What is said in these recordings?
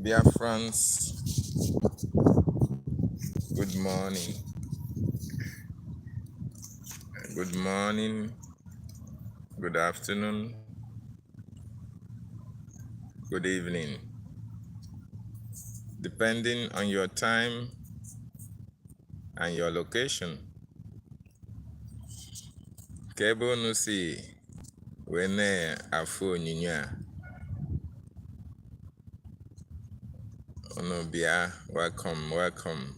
Dear friends, good morning. Good morning, good afternoon, good evening. Depending on your time and your location. Kebo no si wene afo nyinya. Onobia, welcome, welcome.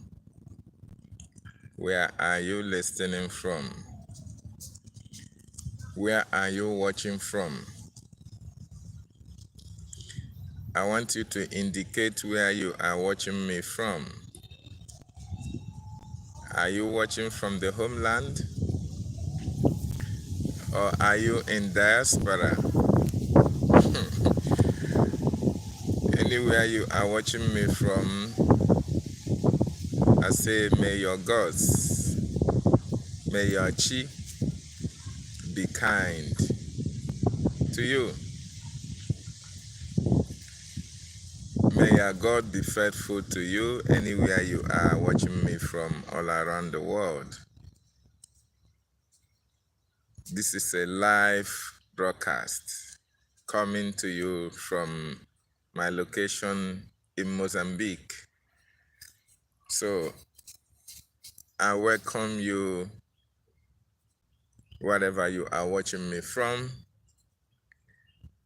Where are you listening from? Where are you watching from? I want you to indicate where you are watching me from. Are you watching from the homeland? Or are you in diaspora? Anywhere you are watching me from, I say, may your gods, may your chi be kind to you. May your God be faithful to you anywhere you are watching me from all around the world. This is a live broadcast coming to you from my location in Mozambique. So I welcome you wherever you are watching me from.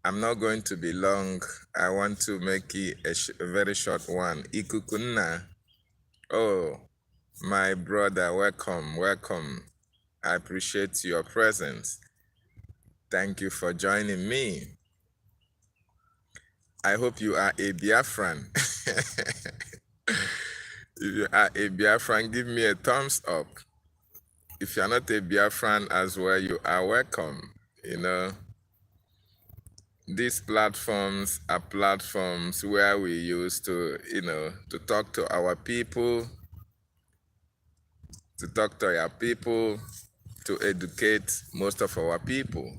I'm not going to be long. I want to make it a very short one. Ikukunna. Oh, my brother, welcome, welcome. I appreciate your presence. Thank you for joining me. I hope you are a Biafran. If you are a Biafran, give me a thumbs up. If you're not a Biafran as well, you are welcome. You know, these platforms are platforms where we use to, to talk to our people, to educate most of our people.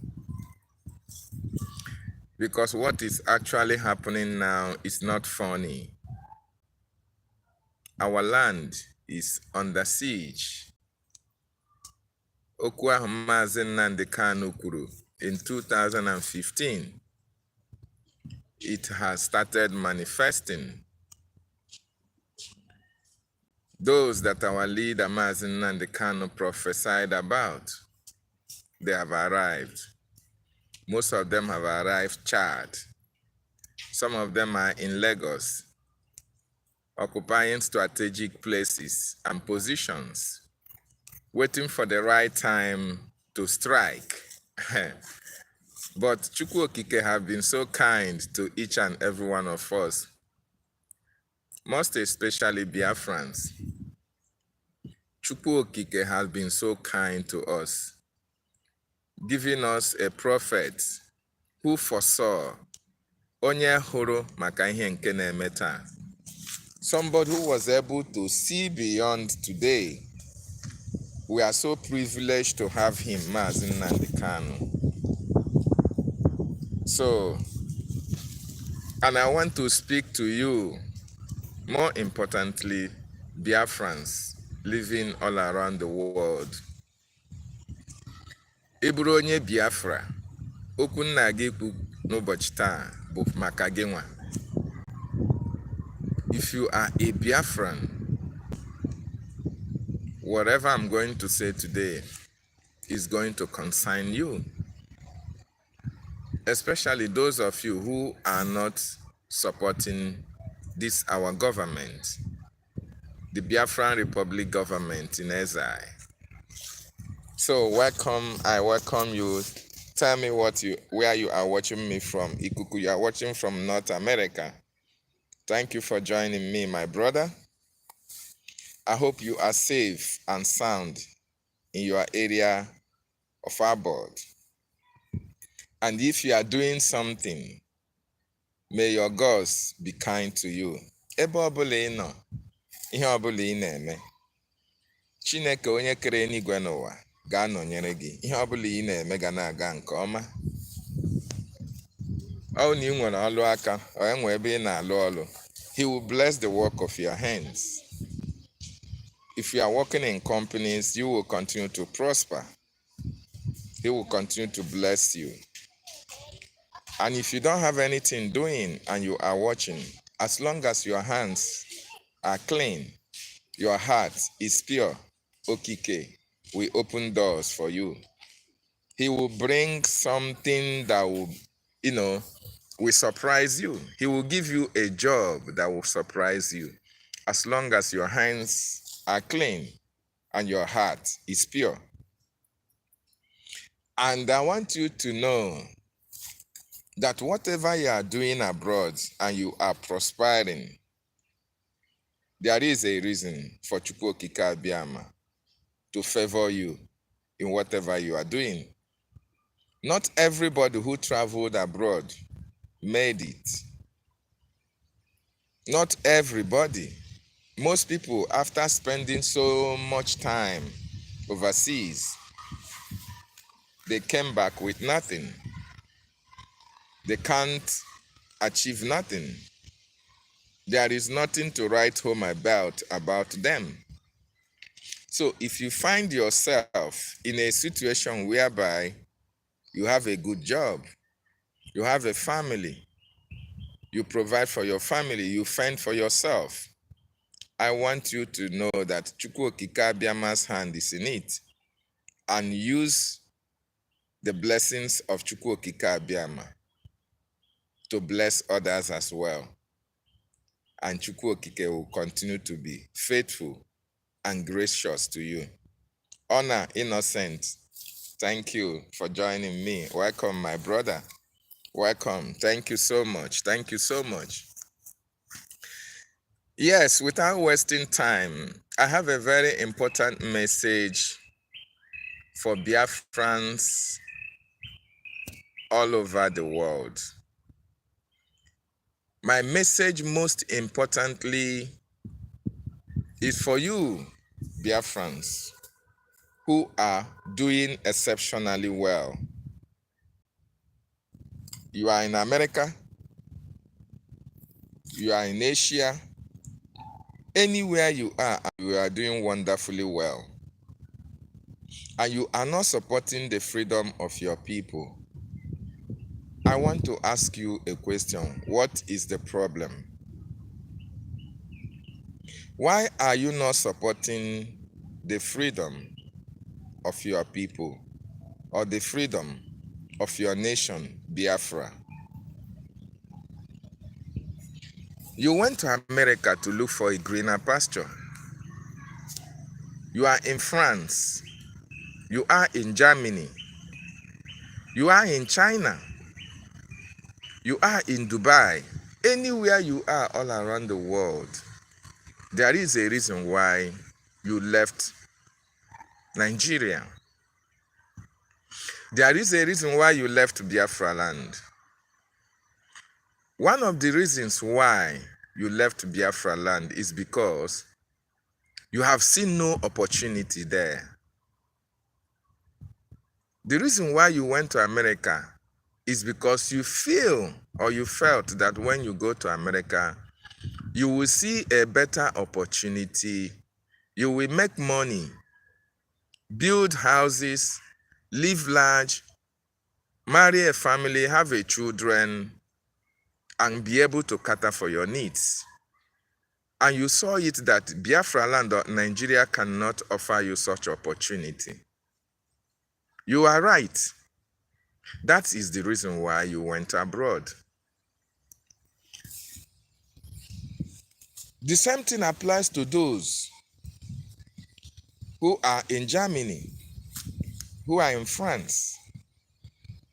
Because what is actually happening now is not funny. Our land is under siege. Okwu ahụ Maazị Nnamdi Kanu kwuru in 2015, it has started manifesting. Those that our leader Maazị Nnamdi Kanu prophesied about, they have arrived. Most of them have arrived Chad. Some of them are in Lagos, occupying strategic places and positions, waiting for the right time to strike. But Chukwu Okike have been so kind to each and every one of us, most especially Biafrans. Chukwu Okike has been so kind to us, giving us a prophet who foresaw onye hụrụ maka ihe nke na-eme taa. Somebody who was able to see beyond today. We are so privileged to have him, Maazị Nnamdi Kanu. So, and I want to speak to you, more importantly, Biafrans living all around the world. Ị bụrụ onye Biafra, okwu nna gị kwu n'ụbọchị taa bụ maka gị nwa. If you are a Biafran, whatever I'm going to say today is going to concern you. Especially those of you who are not supporting this, our government, the Biafran Republic government in exile. So welcome, I welcome you. Tell me where you are watching me from. Ikuku, you are watching from North America. Thank you for joining me, my brother. I hope you are safe and sound in your area of abode. And if you are doing something, may your gods be kind to you. Ebe ọbụla ị nọ, ihe ọbụla ị na-eme, Chineke onye kere eluigwe n'ụwa ga-anọnyere gị. Ihe ọbụla ị na-eme ga na-aga nke ọma. Ọ na ị nwere ọlụ aka, ọ enwe ebe ị na-alụ ọlụ, He will bless the work of your hands. If you are working in companies, you will continue to prosper. He will continue to bless you. And if you don't have anything doing and you are watching, as long as your hands are clean, your heart is pure, Okike will open doors for you. He will bring something that will surprise you. He will give you a job that will surprise you, as long as your hands are clean and your heart is pure. And I want you to know that whatever you are doing abroad and you are prospering, there is a reason for Chukwu Okike Abiama to favor you in whatever you are doing. Not everybody who traveled abroad made it. Not everybody. Most people, after spending so much time overseas, they came back with nothing. They can't achieve nothing. There is nothing to write home about them. So if you find yourself in a situation whereby you have a good job, you have a family, you provide for your family, you fend for yourself, I want you to know that Chukwu Okike Abiama's hand is in it, and use the blessings of Chukwu Okike Abiama to bless others as well. And Chukwu Okike will continue to be faithful and gracious to you. Honor, Innocent, thank you for joining me. Welcome, my brother. Welcome. Thank you so much. Thank you so much. Yes, without wasting time, I have a very important message for Biafrans all over the world. My message, most importantly, is for you, Biafrans, who are doing exceptionally well. You are in America, you are in Asia, anywhere you are doing wonderfully well. And you are not supporting the freedom of your people. I want to ask you a question. What is the problem? Why are you not supporting the freedom of your people or the freedom of your nation, Biafra? You went to America to look for a greener pasture. You are in France. You are in Germany. You are in China. You are in Dubai. Anywhere you are all around the world, there is a reason why you left Nigeria. There is a reason why you left Biafra land. One of the reasons why you left Biafra land is because you have seen no opportunity there. The reason why you went to America is because you feel or you felt that when you go to America, you will see a better opportunity. You will make money, build houses, live large, marry a family, have a children, and be able to cater for your needs. And you saw it that Biafra land or Nigeria cannot offer you such opportunity. You are right. That is the reason why you went abroad. The same thing applies to those who are in Germany, who are in France,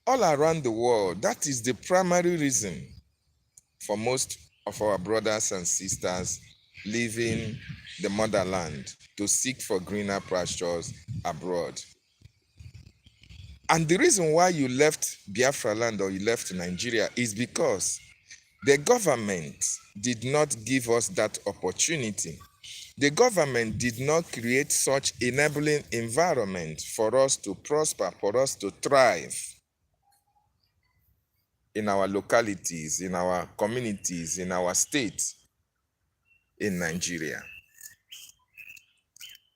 all around the world. That is the primary reason for most of our brothers and sisters leaving the motherland to seek for greener pastures abroad. And the reason why you left Biafra land or you left Nigeria is because the government did not give us that opportunity. The government did not create such enabling environment for us to prosper, for us to thrive in our localities, in our communities, in our states. in Nigeria.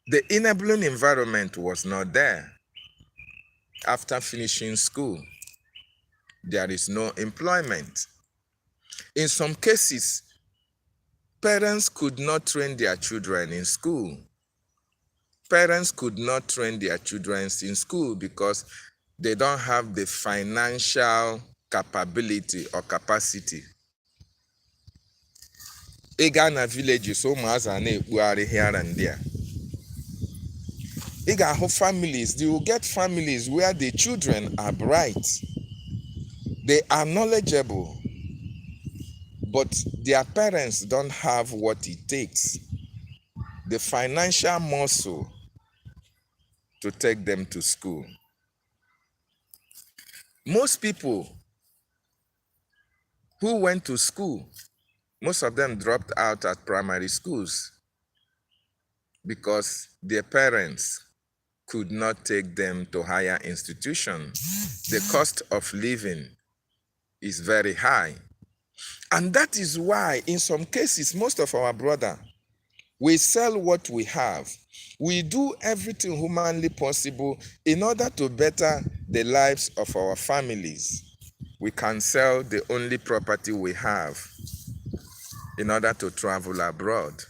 The enabling environment was not there. After finishing school, there is no employment. In some cases, parents could not train their children in school. Parents could not train their children in school because they don't have the financial capability or capacity. Ị gaa na villages, ụmụazị a na-ekpugharị here and there. Ị ga-ahụ families, you will get families where the children are bright. They are knowledgeable, but their parents don't have what it takes, the financial muscle to take them to school. Most people who went to school, most of them dropped out at primary schools because their parents could not take them to higher institutions. The cost of living is very high. And that is why, in some cases, most of our brothers, we sell what we have. We do everything humanly possible in order to better the lives of our families. We can sell the only property we have in order to travel abroad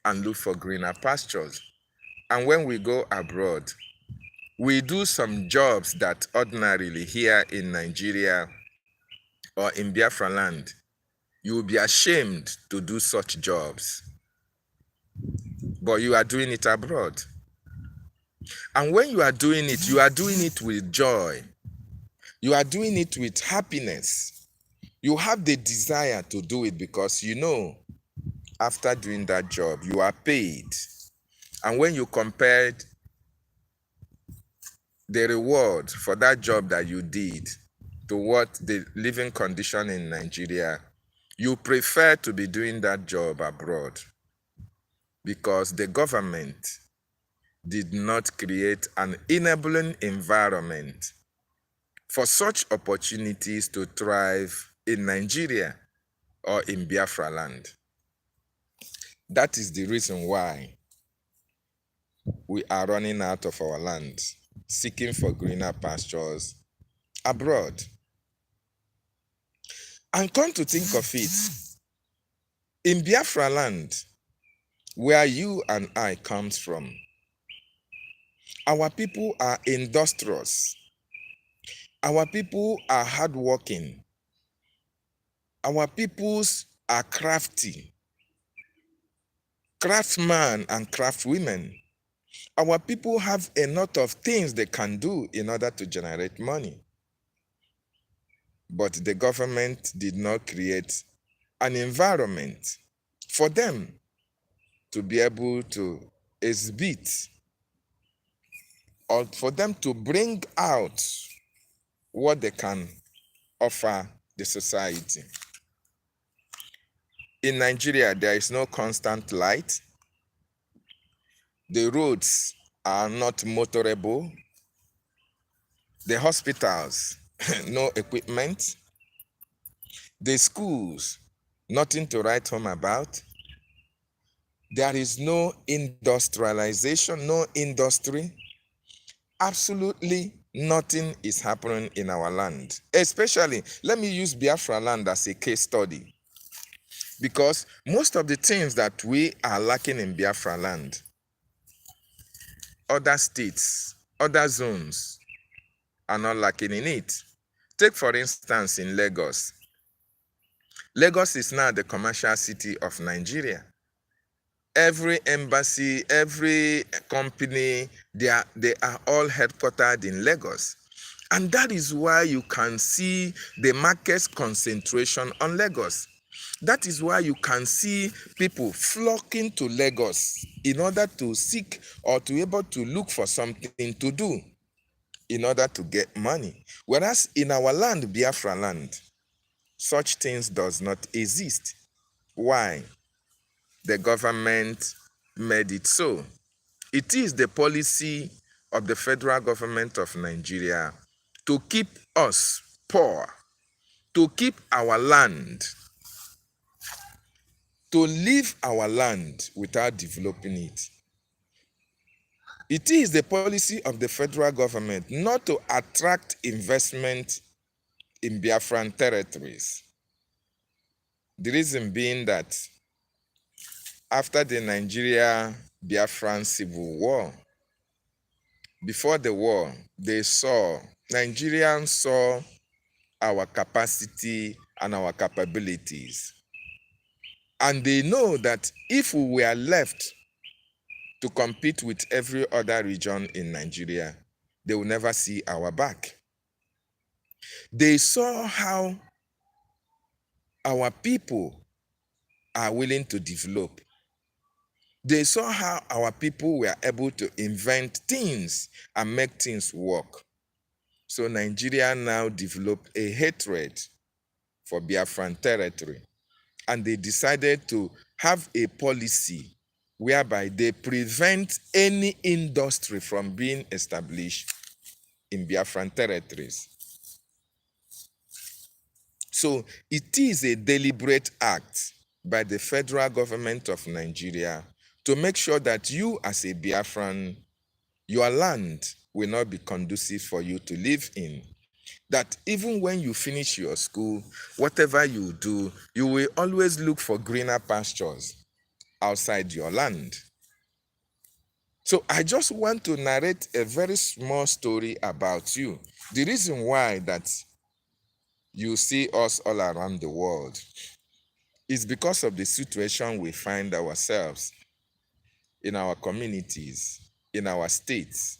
and look for greener pastures. And when we go abroad, we do some jobs that ordinarily here in Nigeria or in Biafra land, you will be ashamed to do such jobs. But you are doing it abroad. And when you are doing it with joy. You are doing it with happiness. You have the desire to do it because you know after doing that job, you are paid. And when you compared the reward for that job that you did to what the living condition in Nigeria, you prefer to be doing that job abroad because the government did not create an enabling environment for such opportunities to thrive in Nigeria or in Biafra land. That is the reason why we are running out of our land, seeking for greener pastures abroad. And come to think of it, in Biafra land, where you and I comes from, our people are industrious. Our people are hardworking. Our peoples are crafty, craftsmen and craftwomen. Our people have a lot of things they can do in order to generate money. But the government did not create an environment for them to be able to exhibit or for them to bring out what they can offer the society. In Nigeria, there is no constant light. The roads are not motorable. The hospitals, no equipment. The schools, nothing to write home about. There is no industrialization, no industry. Absolutely nothing is happening in our land. Especially, let me use Biafra land as a case study. Because most of the things that we are lacking in Biafra land, other states, other zones are not lacking in it. Take for instance in Lagos. Lagos is now the commercial city of Nigeria. Every embassy, every company, they are all headquartered in Lagos. And that is why you can see the market's concentration on Lagos. That is why you can see people flocking to Lagos in order to seek or to be able to look for something to do in order to get money. Whereas in our land, Biafra land, such things does not exist. Why? The government made it so. It is the policy of the federal government of Nigeria to keep us poor, to keep our land to leave our land without developing it. It is the policy of the federal government not to attract investment in Biafran territories. The reason being that after the Nigeria-Biafran Civil War, before the war, Nigerians saw our capacity and our capabilities. And they know that if we were left to compete with every other region in Nigeria, they will never see our back. They saw how our people are willing to develop. They saw how our people were able to invent things and make things work. So Nigeria now developed a hatred for Biafran territory. And they decided to have a policy whereby they prevent any industry from being established in Biafran territories. So it is a deliberate act by the federal government of Nigeria to make sure that you as a Biafran, your land will not be conducive for you to live in. That even when you finish your school, whatever you do, you will always look for greener pastures outside your land. So I just want to narrate a very small story about you. The reason why that you see us all around the world is because of the situation we find ourselves in our communities, in our states,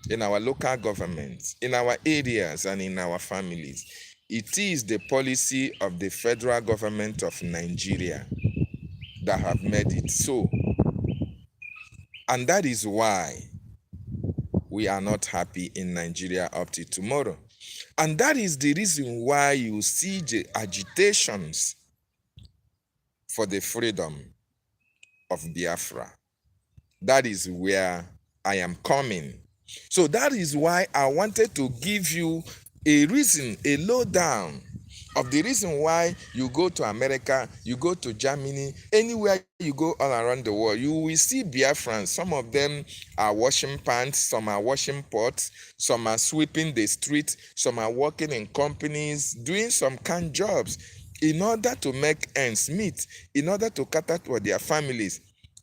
in our local governments, in our areas, and in our families. It is the policy of the federal government of Nigeria that have made it so. And that is why we are not happy in Nigeria up to tomorrow. And that is the reason why you see the agitations for the freedom of Biafra. That is where I am coming. So that is why I wanted to give you a reason, a lowdown of the reason why you go to America, you go to Germany, anywhere you go all around the world, you will see Biafrans. Some of them are washing pants, some are washing pots, some are sweeping the street, some are working in companies, doing some kind jobs in order to make ends meet, in order to cater for their families,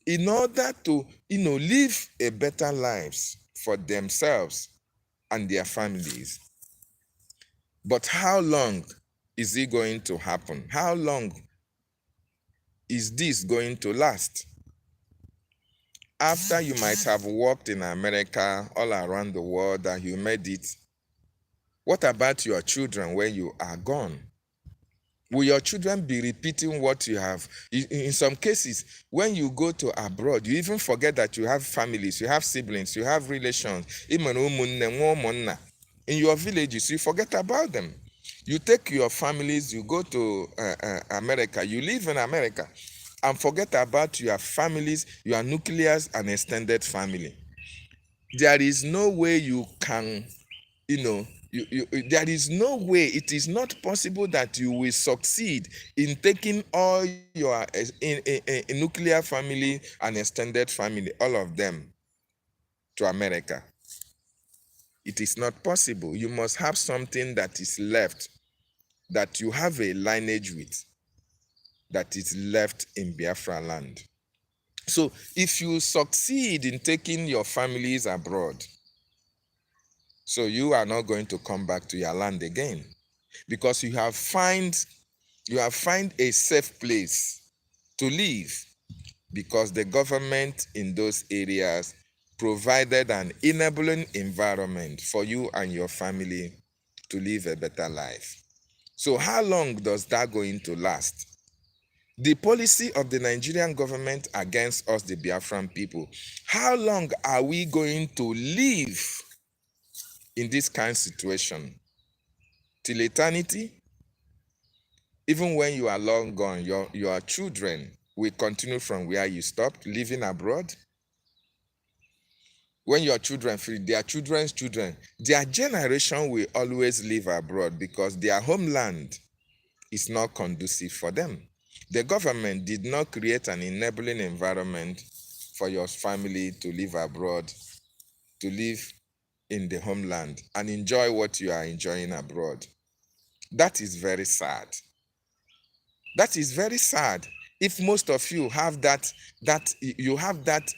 in order to, live a better lives for themselves and their families. But how long is it going to happen? How long is this going to last? After you might have worked in America, all around the world, and you made it, what about your children when you are gone? Will your children be repeating what you have? In some cases, when you go to abroad, you even forget that you have families, you have siblings, you have relations. In your villages, you forget about them. You take your families, you go to America, you live in America, and forget about your families, your nucleus and extended family. There is no way you can, there is no way, it is not possible that you will succeed in taking all your nuclear family and extended family, all of them, to America. It is not possible. You must have something that is left, that you have a lineage with, that is left in Biafra land. So if you succeed in taking your families abroad, so you are not going to come back to your land again, because you have find a safe place to live, because the government in those areas provided an enabling environment for you and your family to live a better life. So how long does that going to last? The policy of the Nigerian government against us, the Biafran people, how long are we going to live in this kind of situation? Till eternity? Even when you are long gone, your children will continue from where you stopped, living abroad. When your children free, their children's children, their generation will always live abroad, because their homeland is not conducive for them. The government did not create an enabling environment for your family to live abroad, to live in the homeland and enjoy what you are enjoying abroad. That is very sad. That is very sad. If most of you have that you have that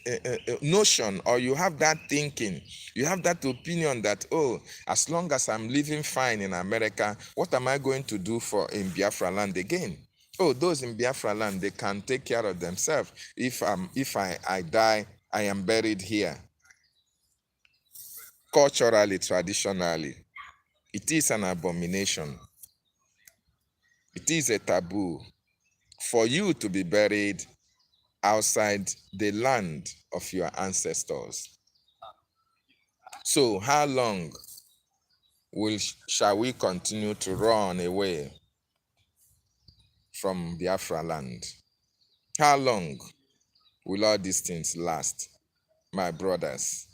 notion, or you have that thinking, you have that opinion that, oh, as long as I'm living fine in America, what am I going to do for in Biafra land again? Oh, those in Biafra land, they can take care of themselves. If I die, I am buried here. Culturally, traditionally, it is an abomination. It is a taboo for you to be buried outside the land of your ancestors. So how long shall we continue to run away from Biafra land? How long will all these things last? My brothers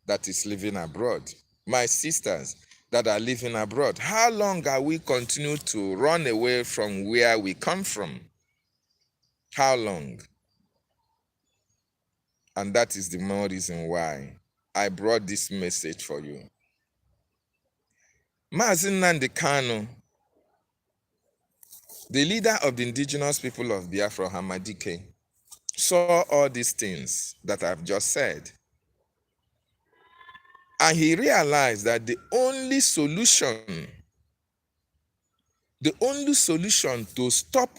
that is living abroad, my sisters that are living abroad, how long are we continue to run away from where we come from? How long? And that is the more reason why I brought this message for you. Mazi Nnamdi Kanu, the leader of the indigenous people of Biafra, Hamadike, saw all these things that I've just said. And he realized that the only solution to stop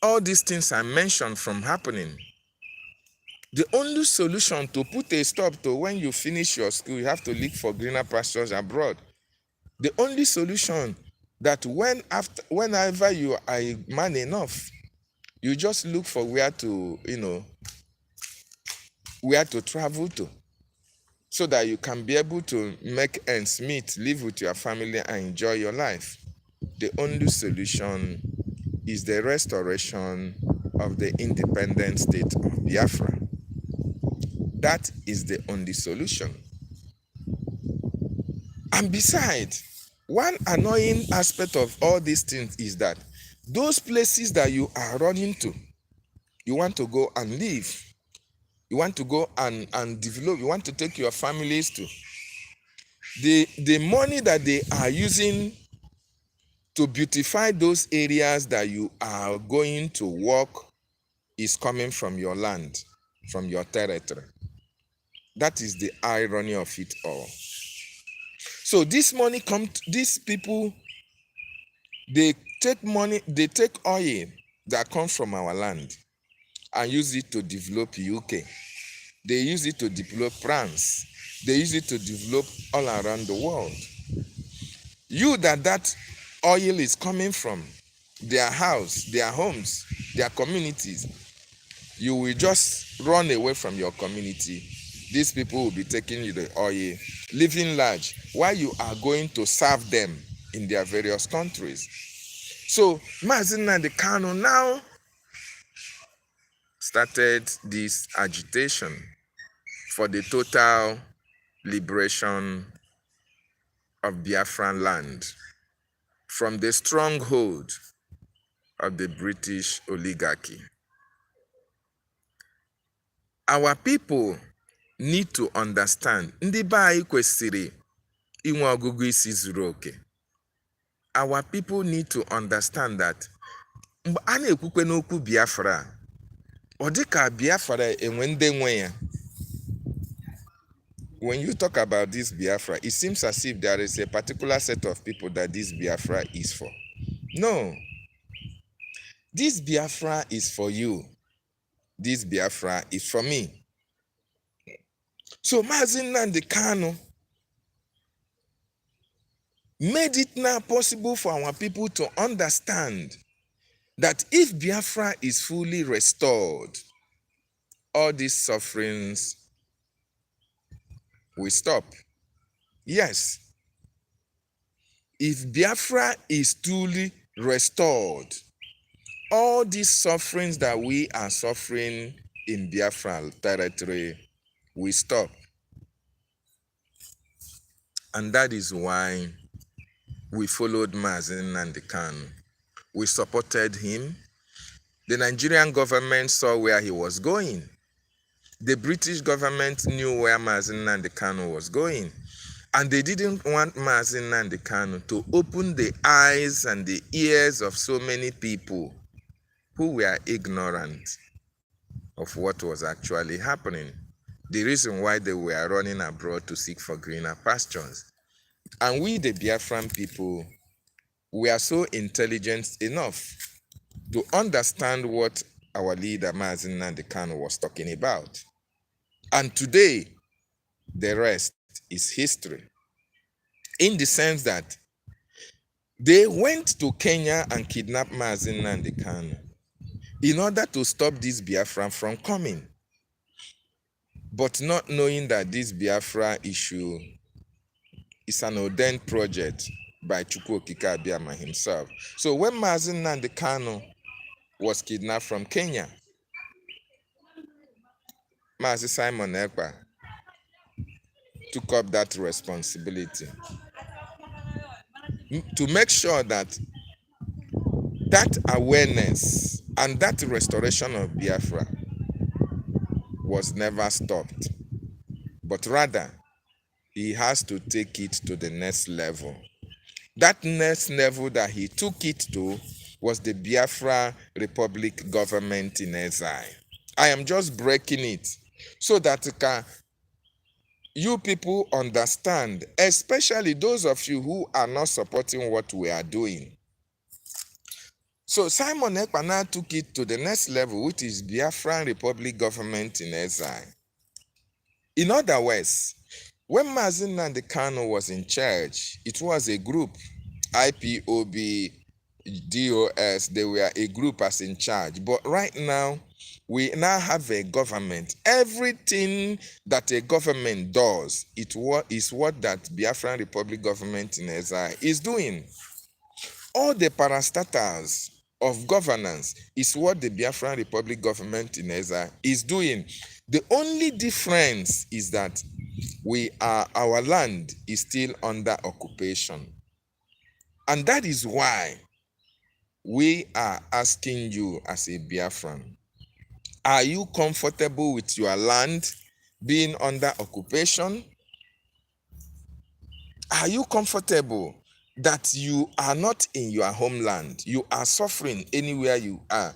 all these things I mentioned from happening, the only solution to put a stop to when you finish your school, you have to look for greener pastures abroad. The only solution that whenever you are a man enough, you just look for where to travel to, so that you can be able to make ends meet, live with your family and enjoy your life. The only solution is the restoration of the independent state of Biafra. That is the only solution. And besides, one annoying aspect of all these things is that those places that you are running to, you want to go and live, you want to go and develop, you want to take your families to, the money that they are using to beautify those areas that you are going to work is coming from your land, from your territory. That is the irony of it all. So this money these people, they take oil that comes from our land and use it to develop UK. They use it to develop France. They use it to develop all around the world. You that oil is coming from their house, their homes, their communities, you will just run away from your community. These people will be taking you the oil, living large, while you are going to serve them in their various countries. So Mazi Nnamdi Kanu now started this agitation for the total liberation of Biafran land from the stronghold of the British oligarchy. Our people need to understand, ndị be anyị kwesịrị inwe ọgụgụ isi zuru oke. Our people need to understand that mgbe a na-ekwukwe n'okwu Biafra, ọ dị ka Biafra enwe ndị nwe ya. When you talk about this Biafra, it seems as if there is a particular set of people that this Biafra is for. No. This Biafra is for you. This Biafra is for me. So Mazi Nnamdi Kanu made it now possible for our people to understand that if Biafra is fully restored, all these sufferings will stop. Yes. If Biafra is truly restored, all these sufferings that we are suffering in Biafra territory will stop. And that is why we followed Mazi Nnamdi Kanu. We supported him. The Nigerian government saw where he was going. The British government knew where Nnamdi Kanu was going. And they didn't want Nnamdi Kanu to open the eyes and the ears of so many people who were ignorant of what was actually happening. The reason why they were running abroad to seek for greener pastures. And we, the Biafran people, we are so intelligent enough to understand what our leader Nnamdi Kanu was talking about. And today, the rest is history. In the sense that they went to Kenya and kidnapped Nnamdi Kanu in order to stop this Biafran from coming, but not knowing that this Biafra issue is an ordained project by Chukwu Okike Abiama himself. So when Nnamdi Kanu was kidnapped from Kenya, Mazi Simon Ekpa took up that responsibility to make sure that that awareness and that restoration of Biafra was never stopped, but rather he has to take it to the next level. That next level that he took it to was the Biafra Republic government in exile. I am just breaking it so that you people understand, especially those of you who are not supporting what we are doing. So Simon Ekpa now took it to the next level, which is Biafran Republic government in exile. In other words, when Nnamdi Kanu was in charge, it was a group, IPOB, DOS, they were a group as in charge. But right now, we now have a government. Everything that a government does, is what that Biafran Republic government in exile is doing. All the parastatals of governance is what the Biafran Republic government in exile is doing. The only difference is that our land is still under occupation. And that is why we are asking you as a Biafran, are you comfortable with your land being under occupation? Are you comfortable that you are not in your homeland? You are suffering anywhere you are.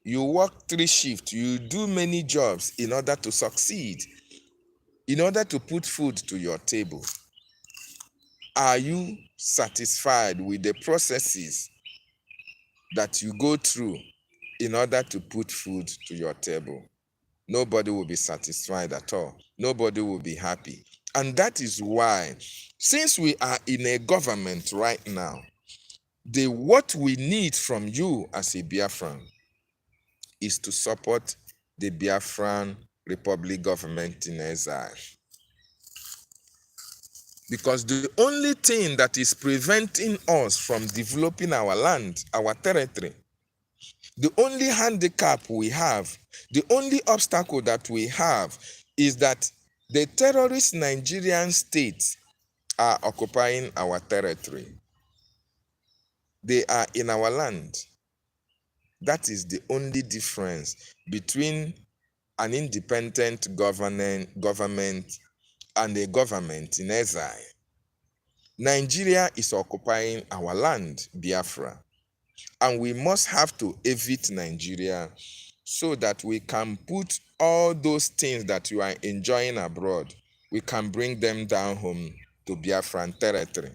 You work 3 shifts, you do many jobs in order to succeed, in order to put food to your table. Are you satisfied with the processes that you go through in order to put food to your table? Nobody will be satisfied at all. Nobody will be happy. And that is why, since we are in a government right now, what we need from you as a Biafran is to support the Biafran Republic government in exile. Because the only thing that is preventing us from developing our land, our territory, the only handicap we have, the only obstacle that we have is that the terrorist Nigerian states are occupying our territory. They are in our land. That is the only difference between an independent government and a government in exile. Nigeria is occupying our land, Biafra, and we must have to evict Nigeria so that we can put all those things that you are enjoying abroad, we can bring them down home to Biafran territory.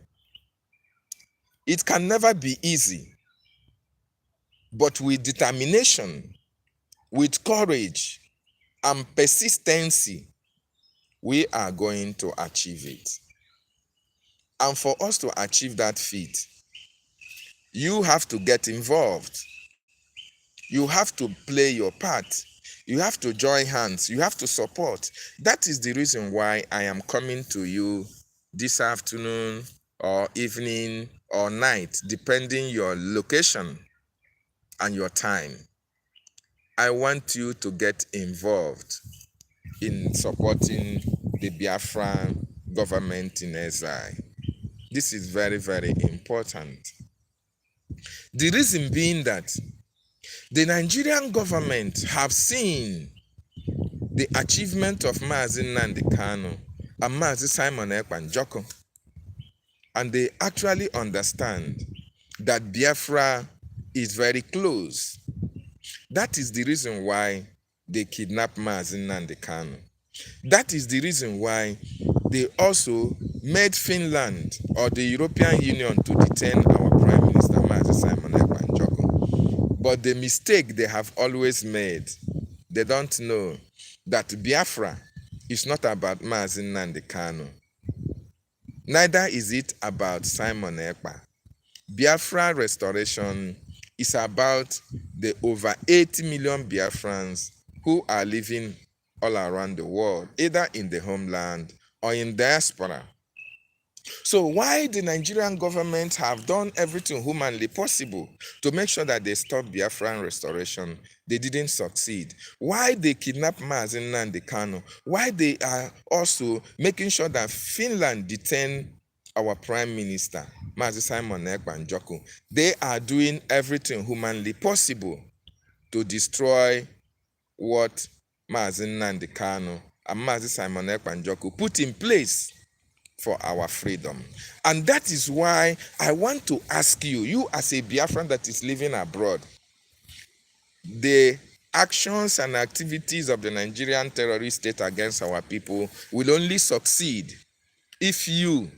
It can never be easy, but with determination, with courage, and persistency, we are going to achieve it. And for us to achieve that feat, you have to get involved. You have to play your part. You have to join hands. You have to support. That is the reason why I am coming to you this afternoon or evening or night, depending your location and your time. I want you to get involved in supporting the Biafran government in exile. This is very, very important. The reason being that the Nigerian government have seen the achievement of Mazi Nnamdi Kanu and Mazi Simon Ekpa, and they actually understand that Biafra is very close. That is the reason why they kidnapped Mazi Nnamdi Kanu. That is the reason why they also made Finland or the European Union to detain our Prime Minister Mazi Simon Ekpa. But the mistake they have always made, they don't know that Biafra is not about Mazi Nnamdi Kanu. Neither is it about Simon Ekpa. Biafra restoration is about the over 80 million Biafrans who are living all around the world, either in the homeland or in diaspora. So why the Nigerian government have done everything humanly possible to make sure that they stop Biafran restoration, they didn't succeed. Why they kidnap Mazi Nnamdi Kanu? Why they are also making sure that Finland detain our Prime Minister, Mazi Simon Ekpa. They are doing everything humanly possible to destroy what Mazi Nnamdi Kanu and Mazi Simon Ekpa put in place for our freedom. And that is why I want to ask you, you as a Biafran that is living abroad, the actions and activities of the Nigerian terrorist state against our people will only succeed if you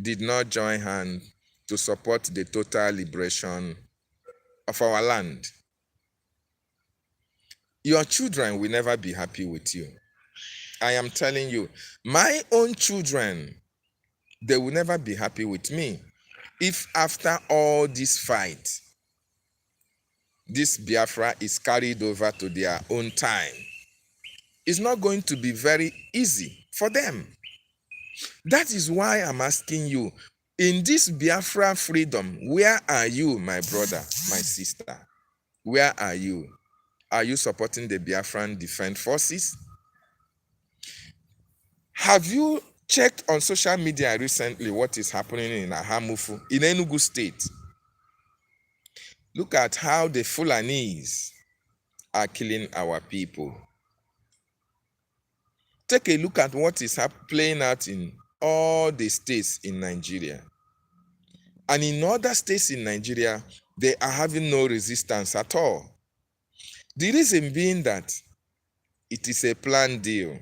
did not join hands to support the total liberation of our land. Your children will never be happy with you. I am telling you, my own children, they will never be happy with me if after all this fight, this Biafra is carried over to their own time. It's not going to be very easy for them. That is why I'm asking you, in this Biafra freedom, where are you, my brother, my sister? Where are you? Are you supporting the Biafran Defense Forces? Have you checked on social media recently what is happening in Ahamufu, in Enugu State? Look at how the Fulanis are killing our people. Take a look at what is playing out in all the states in Nigeria. And in other states in Nigeria, they are having no resistance at all. The reason being that it is a planned deal.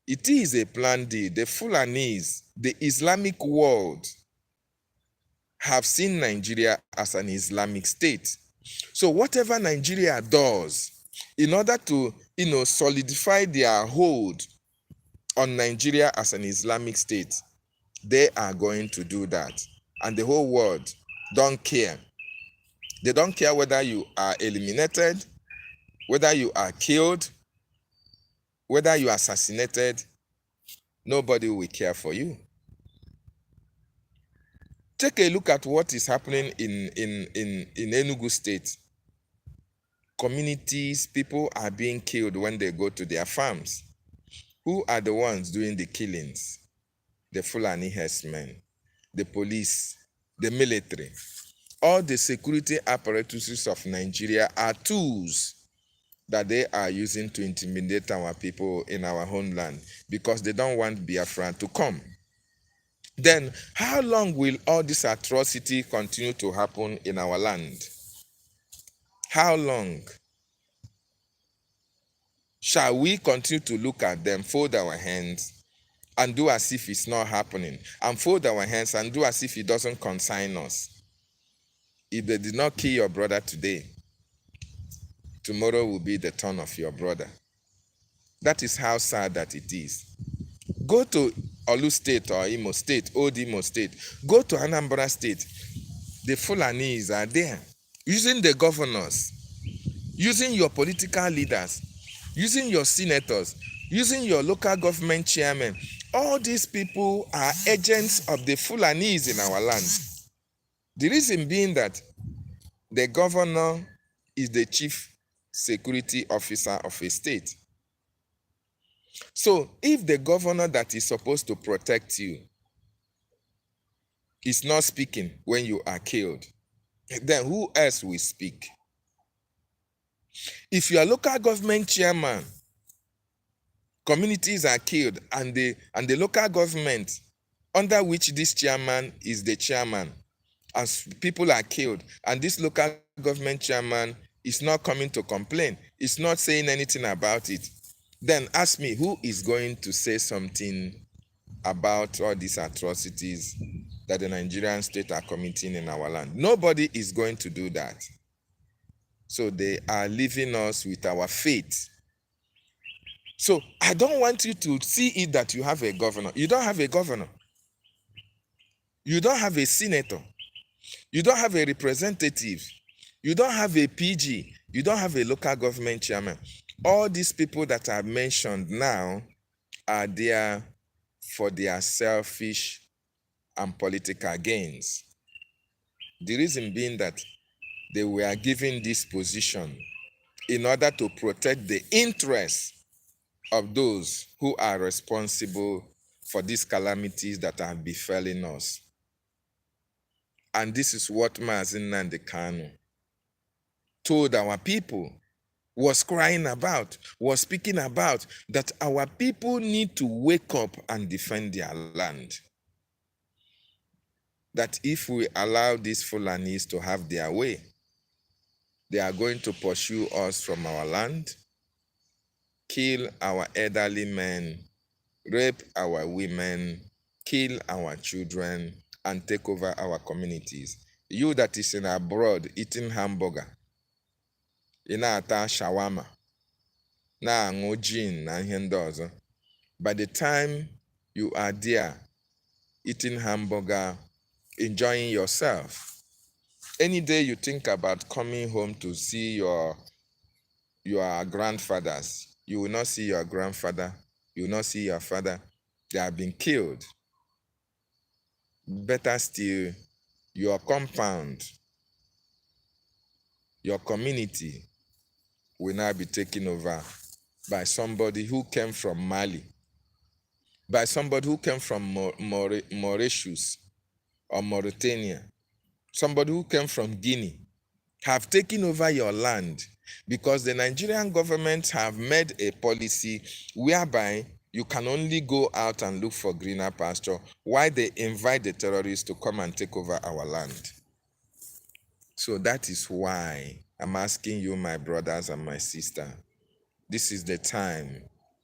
It is a planned deal. The Fulanis, the Islamic world, have seen Nigeria as an Islamic state. So whatever Nigeria does, in order to, solidify their hold on Nigeria as an Islamic state, they are going to do that. And the whole world don't care. They don't care whether you are eliminated, whether you are killed, whether you are assassinated. Nobody will care for you. Take a look at what is happening in Enugu State. Communities, people are being killed when they go to their farms. Who are the ones doing the killings? The Fulani herdsmen, the police, the military. All the security apparatuses of Nigeria are tools that they are using to intimidate our people in our homeland because they don't want Biafra to come. Then, how long will all this atrocity continue to happen in our land? How long? Shall we continue to look at them, fold our hands, and do as if it's not happening, and fold our hands and do as if it doesn't concern us? If they did not kill your brother today, tomorrow will be the turn of your brother. That is how sad that it is. Go to Olu State or Imo State, Old Imo State. Go to Anambra State. The Fulanis are there, using the governors, using your political leaders, using your senators, using your local government chairmen. All these people are agents of the Fulanis in our land. The reason being that the governor is the chief security officer of a state. So if the governor that is supposed to protect you is not speaking when you are killed, then who else will speak? If you are local government chairman, communities are killed, and the local government under which this chairman is the chairman, as people are killed, and this local government chairman is not coming to complain, is not saying anything about it, then ask me, who is going to say something about all these atrocities that the Nigerian state are committing in our land? Nobody is going to do that. So they are leaving us with our fate. So I don't want you to see it that you have a governor. You don't have a governor. You don't have a senator. You don't have a representative. You don't have a PG. You don't have a local government chairman. All these people that I've mentioned now are there for their selfish and political gains. The reason being that they were given this position in order to protect the interests of those who are responsible for these calamities that have befallen us. And this is what DavidNnannah BTV told our people, was crying about, was speaking about, that our people need to wake up and defend their land. That if we allow these Fulanis to have their way, they are going to pursue us from our land, kill our elderly men, rape our women, kill our children, and take over our communities. You that is in abroad eating hamburger, ị na-ata shawarma, na-aṅụ gin na ihe ndị ọzọ. By the time you are there eating hamburger, enjoying yourself, any day you think about coming home to see your grandfathers, you will not see your grandfather, you will not see your father. They have been killed. Better still, your compound, your community will now be taken over by somebody who came from Mali, by somebody who came from Mauritius or Mauritania, somebody who came from Guinea, have taken over your land, because the Nigerian government have made a policy whereby you can only go out and look for greener pasture while they invite the terrorists to come and take over our land. So that is why I'm asking you, my brothers and my sister, this is the time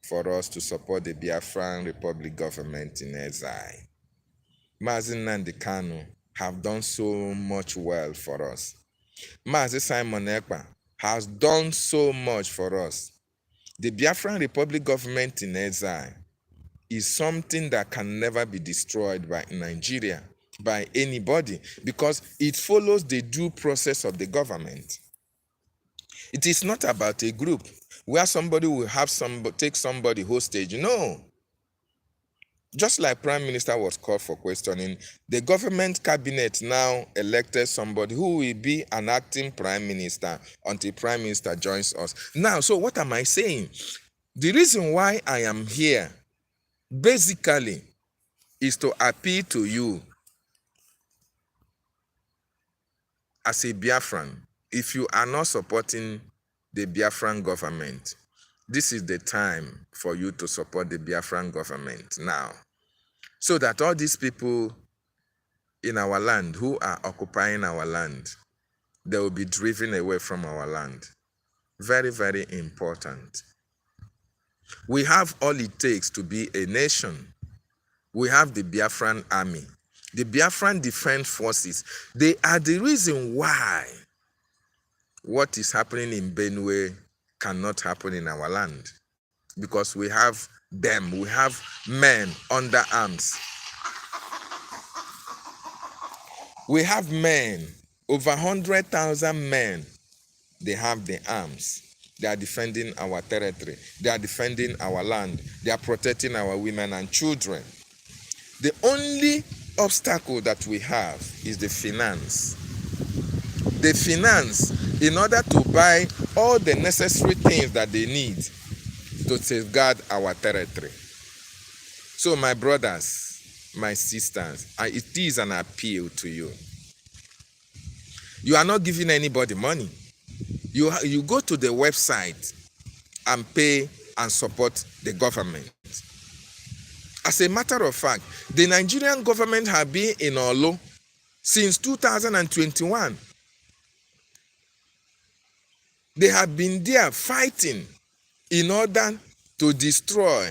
for us to support the Biafran Republic government in exile. DavidNnannah BTV have done so much well for us. Mazi Simon Ekpa has done so much for us. The Biafran Republic government in exile is something that can never be destroyed by Nigeria, by anybody, because it follows the due process of the government. It is not about a group where somebody will have take somebody hostage. No. Just like Prime Minister was called for questioning, the government cabinet now elected somebody who will be an acting Prime Minister until Prime Minister joins us. Now, so what am I saying? The reason why I am here, basically, is to appeal to you as a Biafran. If you are not supporting the Biafran government, this is the time for you to support the Biafran government now, so that all these people in our land who are occupying our land, they will be driven away from our land. Very, very important. We have all it takes to be a nation. We have the Biafran army, the Biafran Defense Forces. They are the reason why what is happening in Benue cannot happen in our land, because we have them, we have men under arms. We have men, over 100,000 men, they have the arms. They are defending our territory. They are defending our land. They are protecting our women and children. The only obstacle that we have is the finance. The finance, in order to buy all the necessary things that they need to safeguard our territory. So my brothers, my sisters, and it is an appeal to you. You are not giving anybody money. You go to the website and pay and support the government. As a matter of fact, the Nigerian government have been in Olo since 2021. They have been there fighting in order to destroy,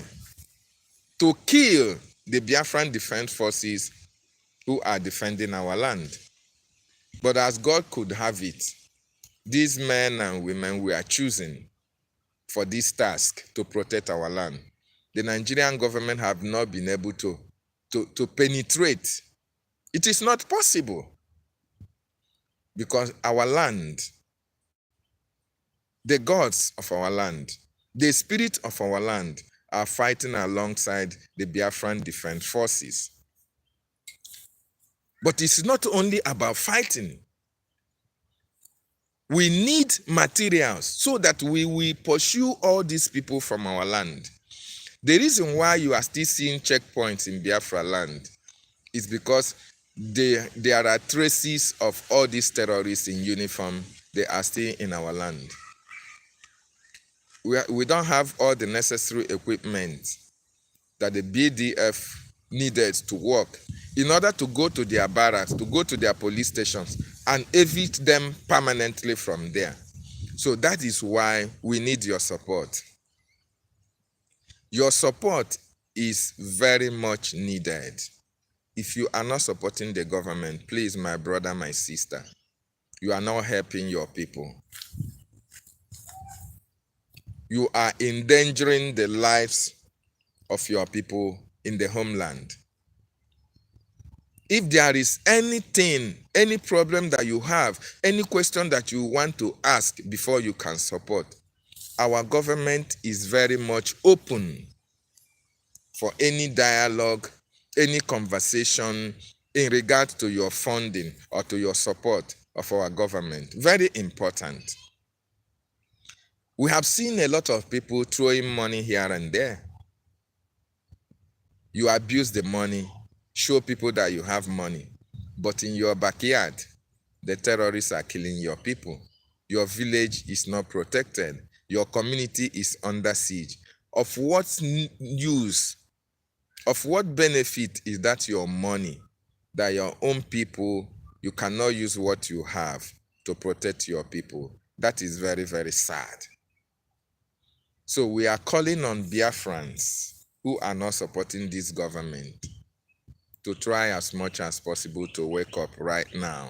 to kill the Biafran Defense Forces who are defending our land. But as God could have it, these men and women we are choosing for this task to protect our land, the Nigerian government have not been able to penetrate. It is not possible because our land, the gods of our land, the spirit of our land are fighting alongside the Biafran Defense Forces. But it's not only about fighting. We need materials so that we will pursue all these people from our land. The reason why you are still seeing checkpoints in Biafra land is because there are traces of all these terrorists in uniform. They are still in our land. We don't have all the necessary equipment that the BDF needed to work in order to go to their barracks, to go to their police stations and evict them permanently from there. So that is why we need your support. Your support is very much needed. If you are not supporting the government, please, my brother, my sister, you are not helping your people. You are endangering the lives of your people in the homeland. If there is anything, any problem that you have, any question that you want to ask before you can support, our government is very much open for any dialogue, any conversation in regard to your funding or to your support of our government. Very important. We have seen a lot of people throwing money here and there. You abuse the money, show people that you have money, but in your backyard, the terrorists are killing your people. Your village is not protected. Your community is under siege. Of what use, of what benefit is that your money, that your own people, you cannot use what you have to protect your people? That is very, very sad. So we are calling on Biafrans who are not supporting this government to try as much as possible to wake up right now.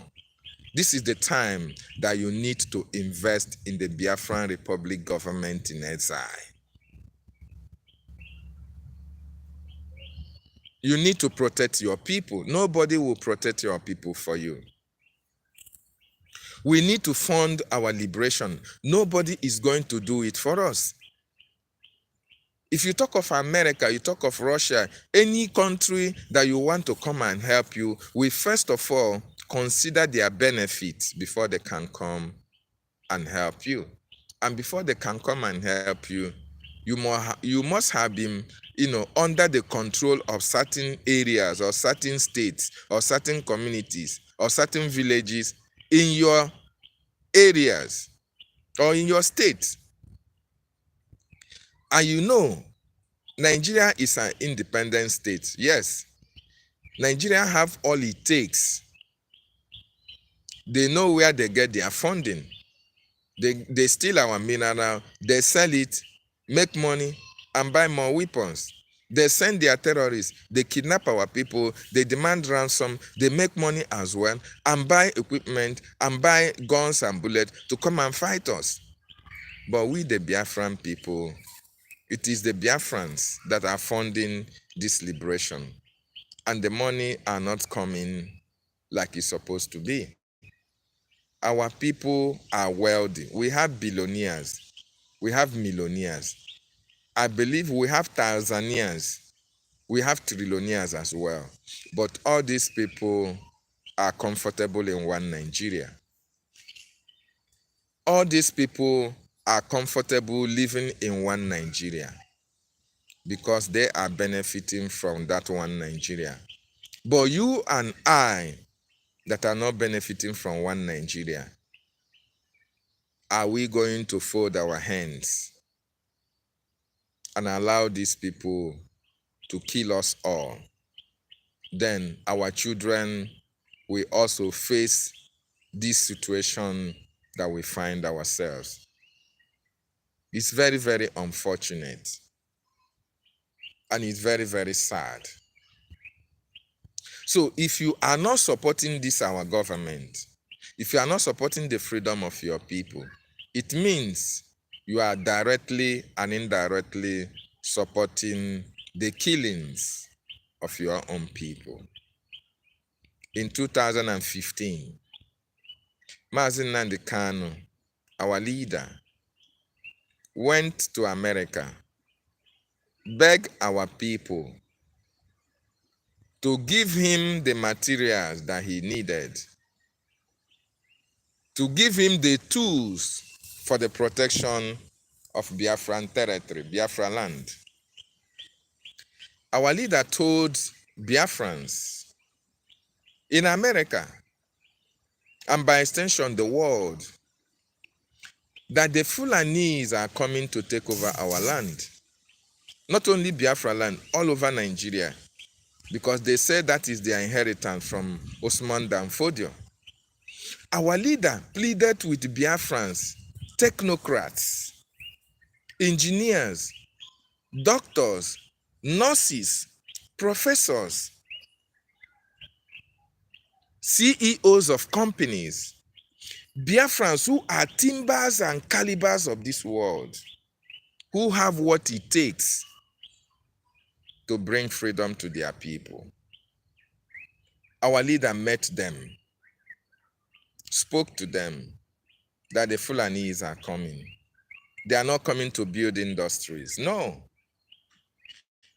This is the time that you need to invest in the Biafran Republic government in exile. You need to protect your people. Nobody will protect your people for you. We need to fund our liberation. Nobody is going to do it for us. If you talk of America, you talk of Russia, any country that you want to come and help you, we first of all consider their benefits before they can come and help you. And before they can come and help you, you must have been, under the control of certain areas or certain states or certain communities or certain villages in your areas or in your state. And Nigeria is an independent state. Yes, Nigeria have all it takes. They know where they get their funding. They steal our mineral, they sell it, make money, and buy more weapons. They send their terrorists, they kidnap our people, they demand ransom, they make money as well, and buy equipment, and buy guns and bullets to come and fight us. But we, the Biafran people, it is the Biafrans that are funding this liberation. And the money are not coming like it's supposed to be. Our people are wealthy. We have billionaires. We have millionaires. I believe we have thousandaires. We have trillionaires as well. But all these people are comfortable in one Nigeria. All these people are comfortable living in one Nigeria because they are benefiting from that one Nigeria. But you and I that are not benefiting from one Nigeria, are we going to fold our hands and allow these people to kill us all? Then our children will also face this situation that we find ourselves. It's very, very unfortunate. And it's very, very sad. So if you are not supporting this, our government, if you are not supporting the freedom of your people, it means you are directly and indirectly supporting the killings of your own people. In 2015, Mazi Nnamdi Kanu, our leader, went to America, begged our people to give him the materials that he needed, to give him the tools for the protection of Biafran territory, Biafra land. Our leader told Biafrans in America, and by extension the world, that the Fulanese are coming to take over our land. Not only Biafra land, all over Nigeria, because they said that is their inheritance from Osman Dan Fodio. Our leader pleaded with Biafrans, technocrats, engineers, doctors, nurses, professors, CEOs of companies, Biafrans who are timbers and calibers of this world, who have what it takes to bring freedom to their people. Our leader met them, spoke to them that the Fulanese are coming. They are not coming to build industries. No.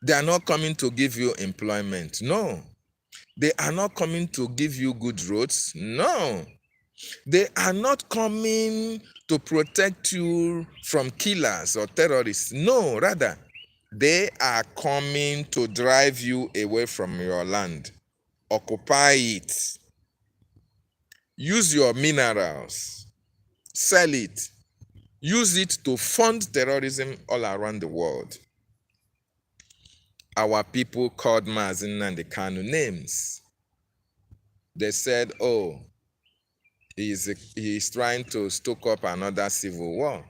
They are not coming to give you employment. No. They are not coming to give you good roads. No. They are not coming to protect you from killers or terrorists. No, rather, they are coming to drive you away from your land. Occupy it. Use your minerals. Sell it. Use it to fund terrorism all around the world. Our people called Mazi Nnamdi Kanu names. They said, oh, he is trying to stoke up another civil war,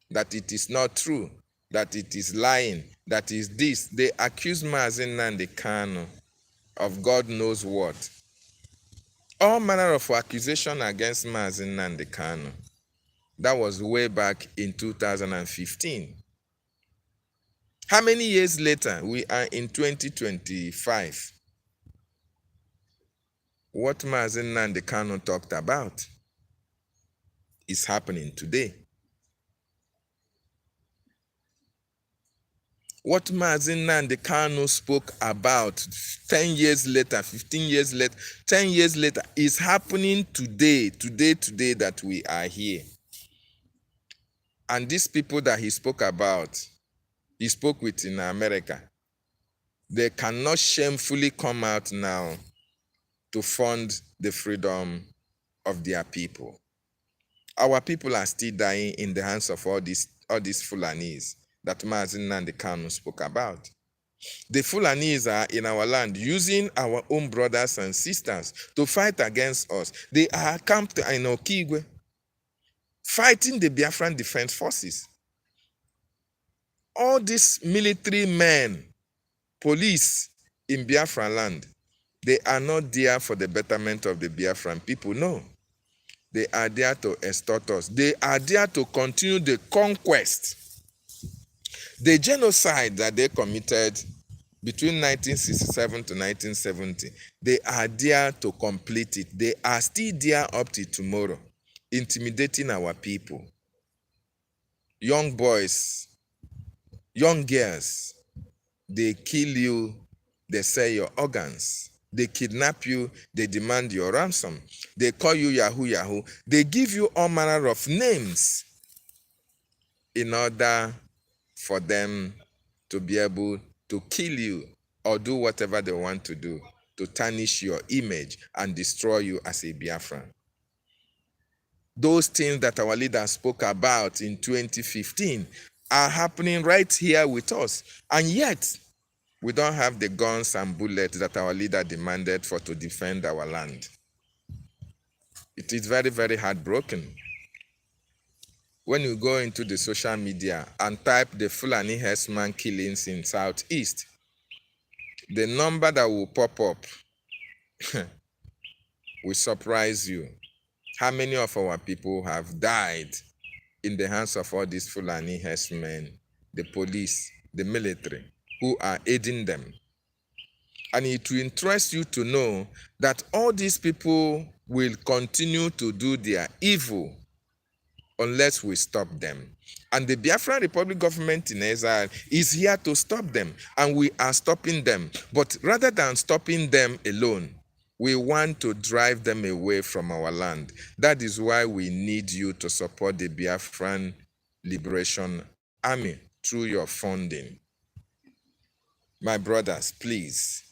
that it is not true, that it is lying, that is this. They accused Mazi Nnamdi Kanu of God knows what. All manner of accusation against Mazi Nnamdi Kanu. That was way back in 2015. How many years later? We are in 2025. What Mazi Nnamdi Kanu talked about is happening today. What Mazi Nnamdi Kanu spoke about 10 years later, 15 years later, 10 years later is happening today that we are here. And these people that he spoke about, he spoke with in America, they cannot shamefully come out now to fund the freedom of their people. Our people are still dying in the hands of all these Fulanese that Mazi Nnamdi Kanu spoke about. The Fulanese are in our land using our own brothers and sisters to fight against us. They are camped in Okigwe, fighting the Biafran Defense Forces. All these military men, police in Biafran land, they are not there for the betterment of the Biafran people, no. They are there to extort us. They are there to continue the conquest. The genocide that they committed between 1967 to 1970, they are there to complete it. They are still there up to tomorrow, intimidating our people. Young boys, young girls, they kill you, they sell your organs. They kidnap you, they demand your ransom. They call you Yahoo Yahoo. They give you all manner of names in order for them to be able to kill you or do whatever they want to do to tarnish your image and destroy you as a Biafran. Those things that our leaders spoke about in 2015 are happening right here with us. And yet, we don't have the guns and bullets that our leader demanded for to defend our land. It is very, very heartbroken. When you go into the social media and type the Fulani herdsman killings in Southeast, the number that will pop up will surprise you. How many of our people have died in the hands of all these Fulani herdsmen, the police, the military, who are aiding them? And it will interest you to know that all these people will continue to do their evil unless we stop them. And the Biafran Republic government in exile is here to stop them, and we are stopping them. But rather than stopping them alone, we want to drive them away from our land. That is why we need you to support the Biafran Liberation Army through your funding. My brothers, please.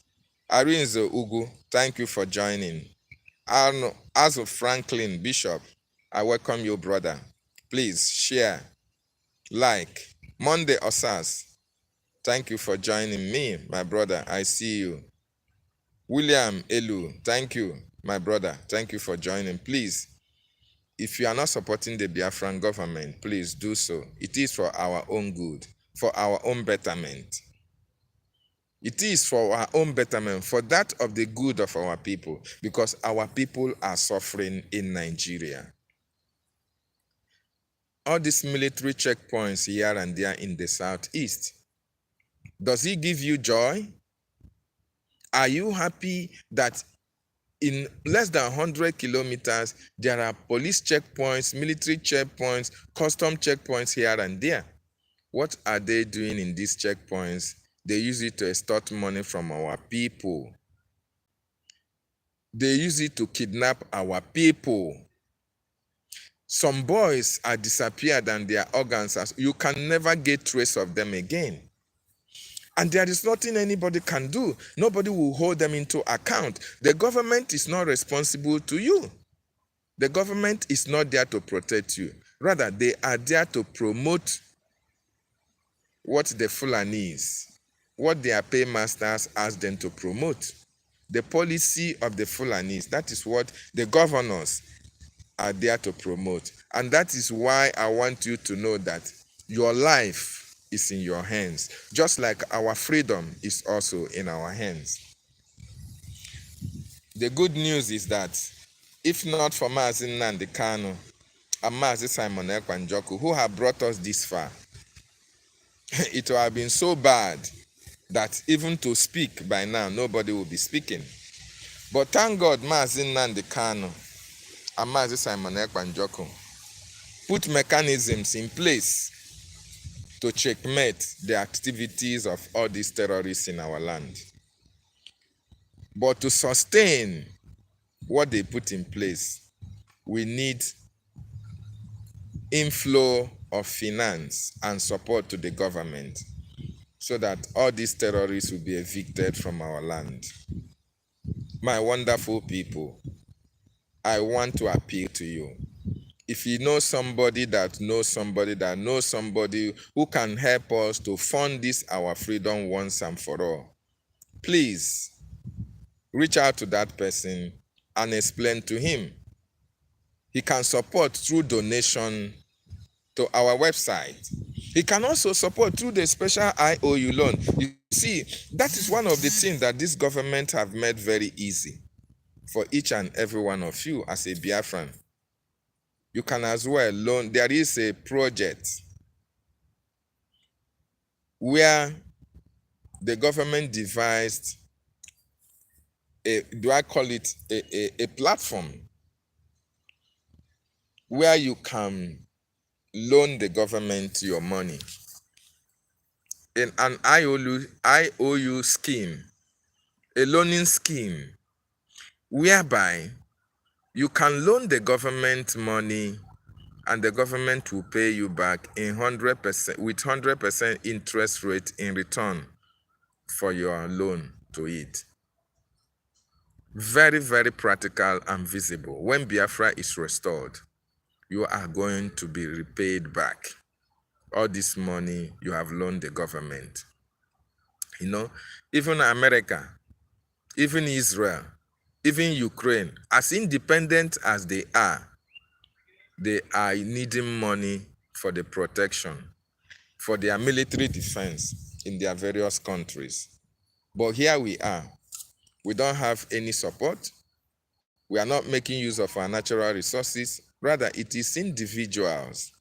Arinzo Ugu, thank you for joining. As of Franklin Bishop, I welcome you, brother. Please share, like. Monday Osas, thank you for joining me, my brother. I see you. William Elu, thank you, my brother. Thank you for joining. Please, if you are not supporting the Biafran government, please do so. It is for our own good, for our own betterment. It is for our own betterment, for that of the good of our people, because our people are suffering in Nigeria. All these military checkpoints here and there in the Southeast, does it give you joy? Are you happy that in less than 100 kilometers, there are police checkpoints, military checkpoints, custom checkpoints here and there? What are they doing in these checkpoints? They use it to extort money from our people. They use it to kidnap our people. Some boys are disappeared and their organs, you can never get trace of them again. And there is nothing anybody can do. Nobody will hold them into account. The government is not responsible to you. The government is not there to protect you. Rather, they are there to promote what the Fulanis, what their paymasters ask them to promote. The policy of the Fulanis, that is what the governors are there to promote. And that is why I want you to know that your life is in your hands, just like our freedom is also in our hands. The good news is that if not for DavidNnannah BTV and Mazi Simon Ekwanjoku, who have brought us this far, it would have been so bad that even to speak by now, nobody will be speaking. But thank God, DavidNnannah BTV and Mazi Simon Ekwanjoku put mechanisms in place to checkmate the activities of all these terrorists in our land. But to sustain what they put in place, we need inflow of finance and support to the government so that all these terrorists will be evicted from our land. My wonderful people, I want to appeal to you. If you know somebody that knows somebody that knows somebody who can help us to fund this our freedom once and for all, please reach out to that person and explain to him. He can support through donation to our website. He can also support through the special IOU loan. You see, that is one of the things that this government have made very easy for each and every one of you as a Biafran. You can as well loan. There is a project where the government devised a platform where you can loan the government your money in an IOU scheme, a loaning scheme, whereby you can loan the government money and the government will pay you back in 100% with 100% interest rate in return for your loan to it. Very, very practical and visible. When Biafra is restored, you are going to be repaid back all this money you have loaned the government. You know, even America, even Israel, even Ukraine, as independent as they are needing money for the protection, for their military defense in their various countries. But here we are. We don't have any support. We are not making use of our natural resources. Rather, it is individuals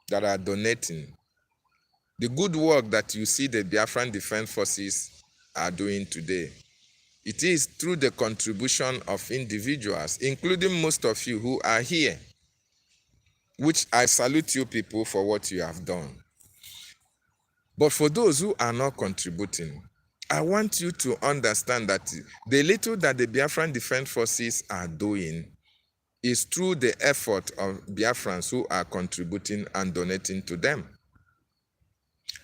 that are donating. The good work that you see the Biafran Defense Forces are doing today, it is through the contribution of individuals, including most of you who are here, which I salute you people for what you have done. But for those who are not contributing, I want you to understand that the little that the Biafran Defense Forces are doing is through the effort of Biafrans who are contributing and donating to them.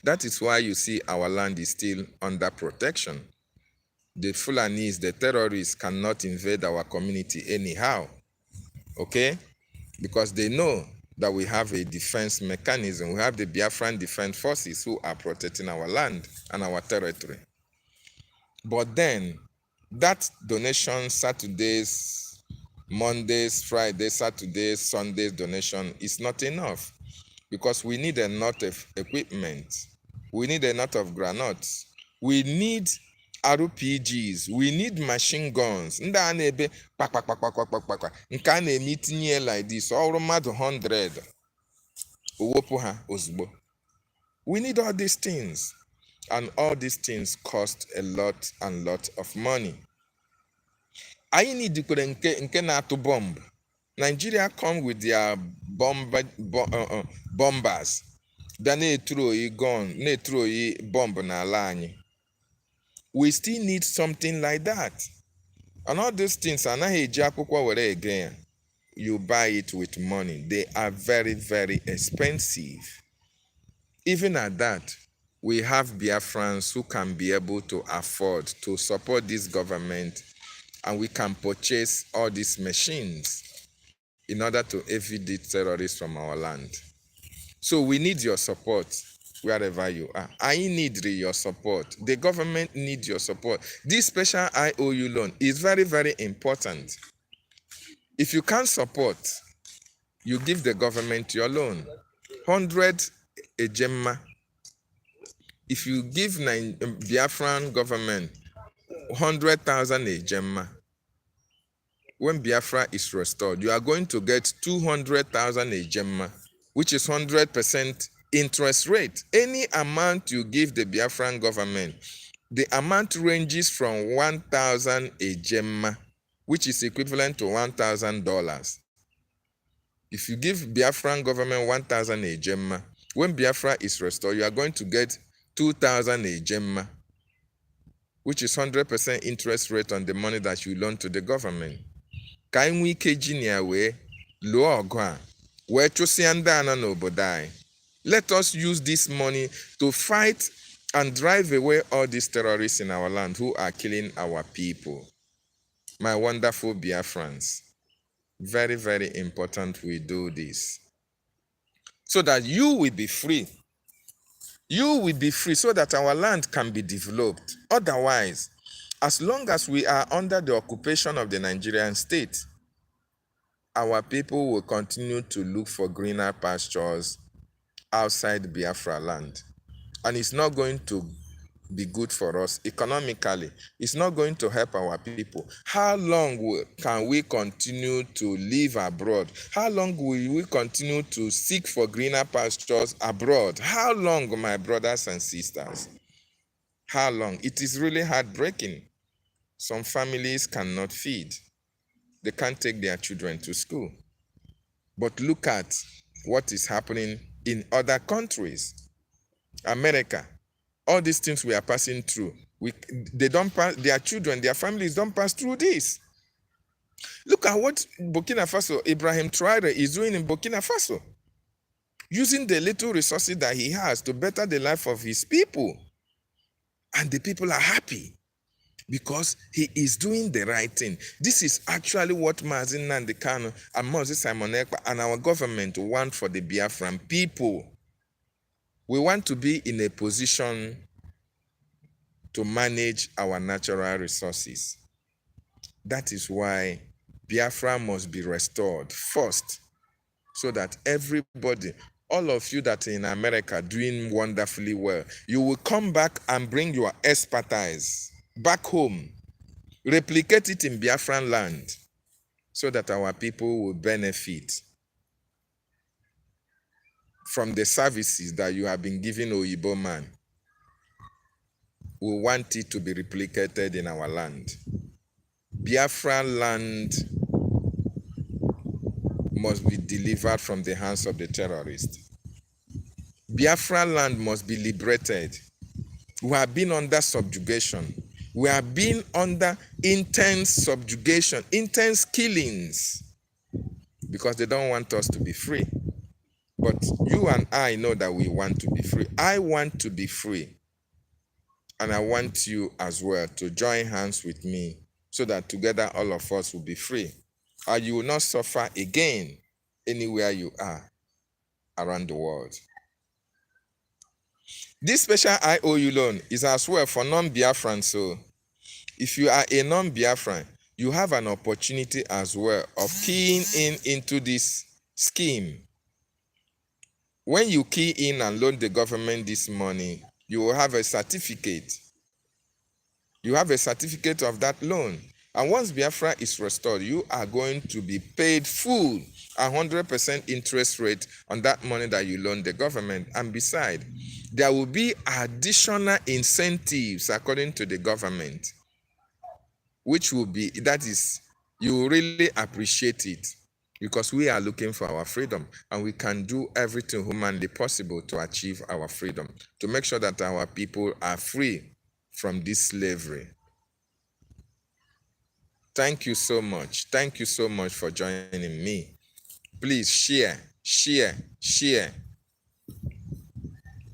That is why you see our land is still under protection. The Fulanis, the terrorists, cannot invade our community anyhow, okay? Because they know that we have a defense mechanism. We have the Biafran Defense Forces who are protecting our land and our territory. But then, that donation, Saturdays, Mondays, Fridays, Saturdays, Sundays donation is not enough, because we need a lot of equipment. We need a lot of granates. We need RPGs. We need machine guns. Ndị a na-ebe kpakpakpakpakpakpakpa nke a na-eme itinye like this, ọrụ mmadụ 100 owepụ ha ozugbo. We need all these things, and all these things cost a lot and lot of money. Anyị nidikwere nke na-atụ bomb. Nigeria come with their bombers. Bịa na-eturu oyi gun, na-eturu oyi bomb n'ala anyị. We still need something like that. And all these things, anaghị eji akwụkwọ were again. You buy it with money. They are very, very expensive. Even at that, we have Biafrans who can be able to afford to support this government, and we can purchase all these machines in order to evade the terrorists from our land. So we need your support wherever you are. I need your support. The government needs your support. This special IOU loan is very, very important. If you can't support, you give the government your loan. 100 ejemma. If you give Biafran government 100,000 ejemma, when Biafra is restored, you are going to get 200,000 ejemma, which is 100% interest rate. Any amount you give the Biafran government, the amount ranges from 1,000 ejemma, which is equivalent to $1,000. If you give Biafran government 1,000 ejemma, when Biafra is restored, you are going to get 2,000 ejemma, which is 100% interest rate on the money that you loan to the government. Ka anyị nwee ike ji na wee lụọ ọgụ a wee chụsịa ndị a nọ n'obodo anyị. Let us use this money to fight and drive away all these terrorists in our land who are killing our people. My wonderful Biafrans, very, very important we do this, so that you will be free. You will be free so that our land can be developed. Otherwise, as long as we are under the occupation of the Nigerian state, our people will continue to look for greener pastures outside Biafra land. And it's not going to be good for us economically. It's not going to help our people. How long can we continue to live abroad? How long will we continue to seek for greener pastures abroad? How long, my brothers and sisters? How long? It is really heartbreaking. Some families cannot feed. They can't take their children to school. But look at what is happening in other countries. America, all these things we are passing through, they don't pass, their children, their families don't pass through this. Look at what Burkina Faso, Ibrahim Traore, is doing in Burkina Faso, using the little resources that he has to better the life of his people. And the people are happy. because he is doing the right thing. This is actually what Mazi Nnamdi Kanu and Moses Simon Ekpa and our government want for the Biafran people. We want to be in a position to manage our natural resources. That is why Biafra must be restored first, so that everybody, all of you that are in America doing wonderfully well, you will come back and bring your expertise back home, replicate it in Biafran land, so that our people will benefit from the services that you have been giving Oyibo man. We want it to be replicated in our land. Biafran land must be delivered from the hands of the terrorists. Biafran land must be liberated. We have been under subjugation. We have been under intense subjugation, intense killings, because they don't want us to be free. But you and I know that we want to be free. I want to be free. And I want you as well to join hands with me so that together all of us will be free. And you will not suffer again anywhere you are around the world. This special IOU loan is as well for non-Biafran. So if you are a non-Biafran, you have an opportunity as well of keying into this scheme. When you key in and loan the government this money, you will have a certificate. You have a certificate of that loan. And once Biafra is restored, you are going to be paid full, 100% interest rate on that money that you loan the government. And besides, there will be additional incentives according to the government, which will be, that is, you will really appreciate it, because we are looking for our freedom, and we can do everything humanly possible to achieve our freedom, to make sure that our people are free from this slavery. Thank you so much. Thank you so much for joining me. Please share, share, share.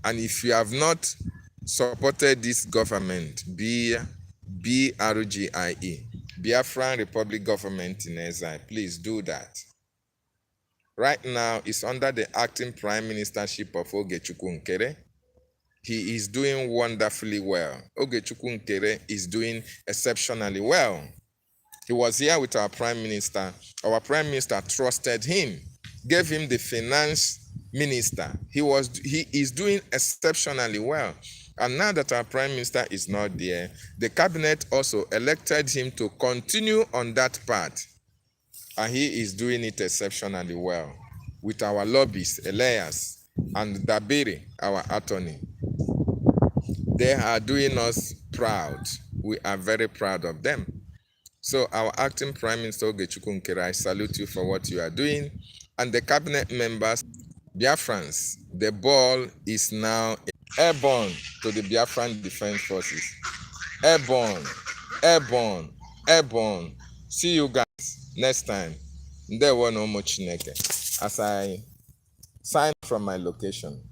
And if you have not supported this government, BRGIE, Biafran Republic Government in Exile, please do that. Right now, it's under the acting prime ministership of Ogechukwu Nkere. He is doing wonderfully well. Ogechukwu Nkere is doing exceptionally well. He was here with our prime minister. Our prime minister trusted him, gave him the finance minister. He is doing exceptionally well. And now that our prime minister is not there, the cabinet also elected him to continue on that path. And he is doing it exceptionally well with our lobbyists, Elias and Dabiri, our attorney. They are doing us proud. We are very proud of them. So our acting Prime Minister Ogechukwu Nkere, I salute you for what you are doing. And the cabinet members, Biafrans, the ball is now airborne to the Biafran Defense Forces. Airborne, airborne, airborne. See you guys next time. Ndewo no mo Chineke. As I sign from my location.